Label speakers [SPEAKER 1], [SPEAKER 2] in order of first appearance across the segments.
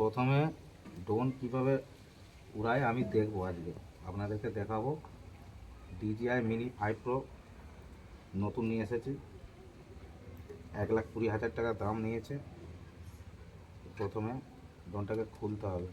[SPEAKER 1] প্রথমে ড্রোন কীভাবে উড়ায় আমি দেখবো, আজকে আপনাদেরকে দেখাবো। DJI Mini 5 Pro নতুন নিয়ে এসেছি, 1,20,000 টাকা দাম নিয়েছে। প্রথমে ড্রোনটাকে খুলতে হবে।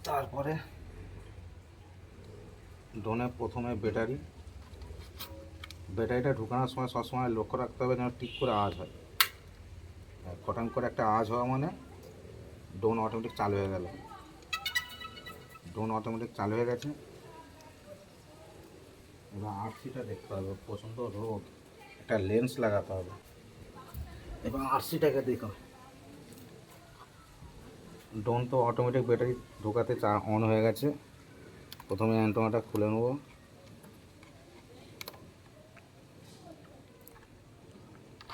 [SPEAKER 1] তারপরে ড্রোনে প্রথমে ব্যাটারিটা ঢুকানোর সময় সবসময় লক্ষ্য রাখতে হবে যেন টিক করে আওয়াজ হয়। খটাং করে একটা আওয়াজ হওয়া মানে ড্রোন অটোমেটিক চালু হয়ে গেল। ড্রোন অটোমেটিক চালু হয়ে গেছে। এবার আরসিটা দেখতে হবে, প্রচণ্ড রোদ, একটা লেন্স লাগাতে হবে। এবার আরসিটাকে দেখো, ড্রোন তো অটোমেটিক ব্যাটারি ঢোকাতে অন হয়ে গেছে। প্রথমে অ্যান্টেনাটা খুলে নেব।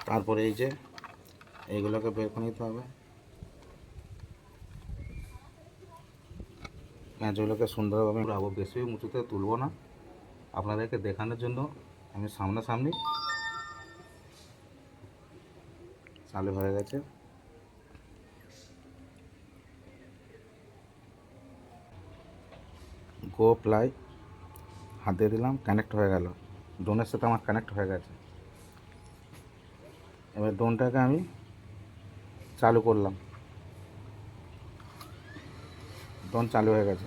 [SPEAKER 1] তারপরে এই যে এইগুলোকে বের করে নিতে হবে। পেঁয়াজগুলোকে সুন্দরভাবে উড়াবো, বেশি উঁচুতে তুলব না, আপনাদেরকে দেখানোর জন্য আমি সামনাসামনি। চালু হয়ে গেছে। গো প্লাই হাত দিয়ে দিলাম, কানেক্ট হয়ে গেল। ড্রোনের সাথে আমার কানেক্ট হয়ে গেছে। এবার ড্রোনটাকে আমি চালু করলাম। ড্রোন চালু হয়ে গেছে।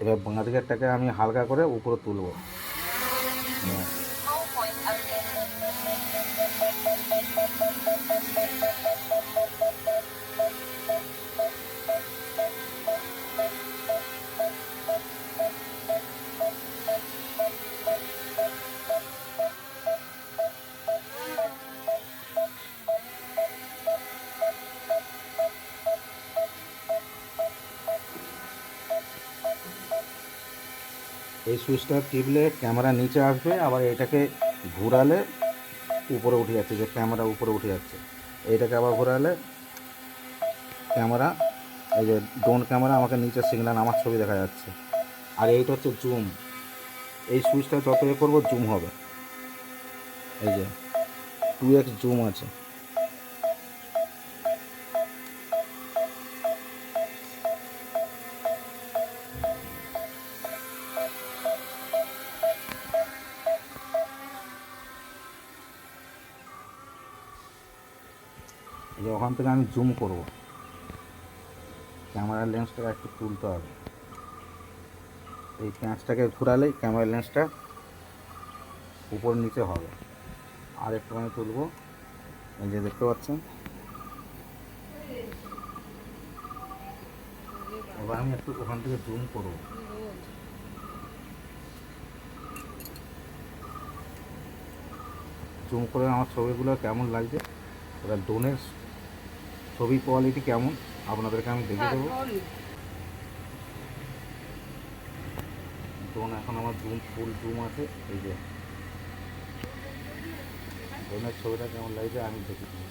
[SPEAKER 1] এবার বাঁ দিকেরটাকে আমি হালকা করে উপরে তুলব। এই সুইচটা টিপলে ক্যামেরা নিচে আসবে, আবার এটাকে ঘোরালে উপরে উঠে যাচ্ছে, যে ক্যামেরা উপরে উঠে যাচ্ছে। এইটাকে আবার ঘোরালে ক্যামেরা, এই যে ড্রোন ক্যামেরা আমাকে নিচে সিগন্যাল, আমার ছবি দেখা যাচ্ছে। আর এইটা হচ্ছে জুম। এই সুইচটা যত এ করবো জুম হবে। এই যে 2x জুম আছে। এই যে ওখান থেকে আমি জুম করব, ক্যামেরার লেন্সটাকে একটু তুলতে হবে। এই প্যাঁচটাকে ঘোরালেই ক্যামেরার লেন্সটা উপর নিচে হবে। আর একটুখানি তুলবো, এই যে দেখতে পাচ্ছেন। এবার আমি একটু ওখান থেকে জুম করব। জুম করে আমার ছবিগুলো কেমন লাগছে, এবার ড্রোনের ছবি কোয়ালিটি কেমন আপনাদেরকে আমি দেখে দেবো। ড্রোন এখন আমার ফুল জুম আছে। এই যে ড্রোনের ছবিটা কেমন লাগছে আমি দেখে দেবো।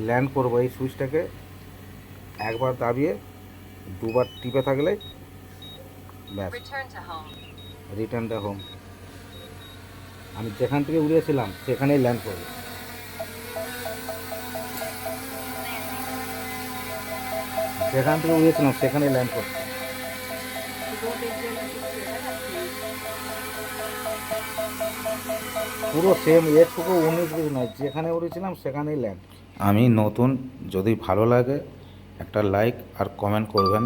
[SPEAKER 1] ল্যান্ড করবো। এই সুইচটাকে একবার দাবিয়ে দুবার টিপে থাকলে ব্যাস, রিটার্ন টু হোম। আমি যেখান থেকে উড়িয়েছিলাম সেখানেই ল্যান্ড করবে। যেখান থেকে উড়িয়েছিলাম সেখানেই ল্যান্ড করবে। পুরো সেম, একটুকু 19-20 নয়, যেখানে উড়েছিলাম সেখানেই ল্যান্ড। আমি নতুন, যদি ভালো লাগে একটা লাইক আর কমেন্ট করবেন।